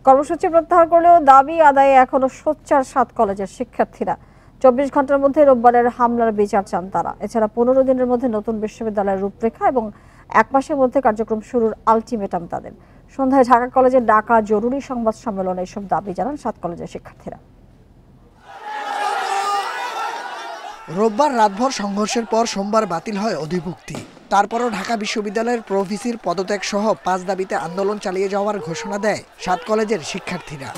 কর্মসূচি প্রত্যাহার করলেও দাবি আদায়ে এখনো সোচ্চার 7 কলেজের শিক্ষার্থীরা। 24 ঘন্টার মধ্যে রোববারের হামলার বিচার চান তারা। এছাড়া 15 দিনের মধ্যে নতুন বিশ্ববিদ্যালয়ের রূপরেখা এবং 1 মাসের মধ্যে কার্যক্রম শুরুর আলটিমেটাম তাদের। সন্ধ্যায় ঢাকা কলেজের ডাকা জরুরি সংবাদ সম্মেলনে এসব দাবি জানান 7 কলেজের শিক্ষার্থীরা। রোববার রাতভর সংঘর্ষের পর সোমবার বাতিল হয় অধিভুক্তি। তারপরও ঢাকা বিশ্ববিদ্যালয়ের প্রভিসির পদত্যাগ সহ 5 দাবিতে আন্দোলন চালিয়ে যাওয়ার ঘোষণা দেয় 7 কলেজের শিক্ষার্থীরা।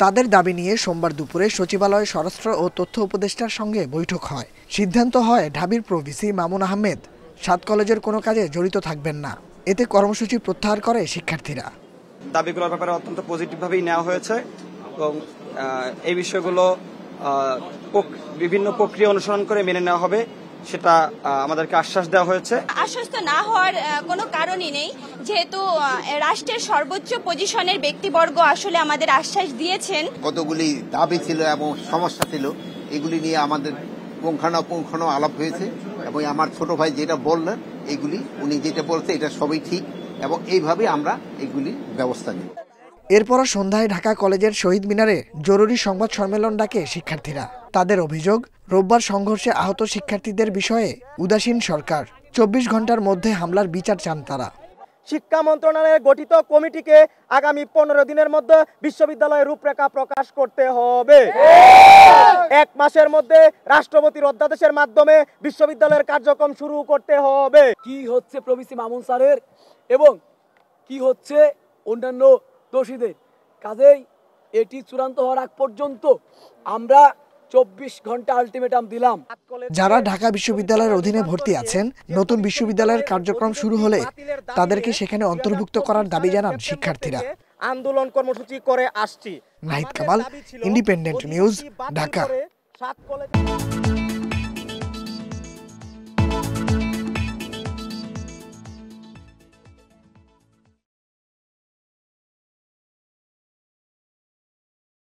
তাদের দাবি নিয়ে সোমবার দুপুরে সচিবালয়ে স্বরাষ্ট্র ও তথ্য উপদেষ্টার সঙ্গে বৈঠক হয়। সিদ্ধান্ত হয় ঢাবির প্রভিসি মামুন আহমেদ 7 কলেজের কোনো কাজে জড়িত থাকবেন না। এতে কর্মসূচি প্রত্যাহার করে শিক্ষার্থীরা। দাবিগুলোর ব্যাপারে অত্যন্ত পজিটিভভাবেই নেওয়া হয়েছে এবং এই বিষয়গুলো বিভিন্ন প্রক্রিয়া অনুসরণ করে মেনে নেওয়া হবে, সেটা আমাদেরকে আশ্বাস দেওয়া হয়েছে। আশ্বস্ত না হওয়ার কোনো কারণই নেই, যেহেতু রাষ্ট্রের সর্বোচ্চ পজিশনের ব্যক্তিবর্গ আসলে আমাদের আশ্বাস দিয়েছেন। কতগুলি দাবি ছিল এবং সমস্যা ছিল, এগুলি নিয়ে আমাদের পুঙ্খানুপুঙ্খানু আলাপ হয়েছে এবং আমার ছোট ভাই যেটা বললেন এগুলি উনি যেটা বলছে এটা সবই ঠিক এবং এইভাবে আমরা এগুলি ব্যবস্থা নিব। এরপর সন্ধ্যায় ঢাকা কলেজের শহীদ মিনারে জরুরি সংবাদ সম্মেলন ডাকে শিক্ষার্থীরা। তাদের অভিযোগ, রোববার সংঘর্ষে আহত শিক্ষার্থীদের বিষয়ে উদাসীন সরকার। 24 ঘন্টার মধ্যে হামলার বিচার চান তারা। শিক্ষা মন্ত্রণালয়ের গঠিত কমিটিকে আগামী 15 দিনের মধ্যে বিশ্ববিদ্যালয়ের রূপরেখা প্রকাশ করতে হবে। 1 মাসের মধ্যে রাষ্ট্রপতির অধ্যাদেশের মাধ্যমে বিশ্ববিদ্যালয়ের কার্যক্রম শুরু করতে হবে। কি হচ্ছে প্রভিসি মামুন স্যারের এবং কি হচ্ছে অন্যান্য দোষীদের, কাজেই এটি চূড়ান্ত হওয়ার আগ পর্যন্ত আমরা 24 ঘন্টা আলটিমেটাম দিলাম। যারা ঢাকা বিশ্ববিদ্যালয়ের অধীনে ভর্তি আছেন, নতুন বিশ্ববিদ্যালয়ের কার্যক্রম শুরু হলে তাদেরকে সেখানে অন্তর্ভুক্ত করার দাবি জানান শিক্ষার্থীরা। আন্দোলন কর্মসূচি করে আসছি। Nahid Kamal, independent news, Dhaka.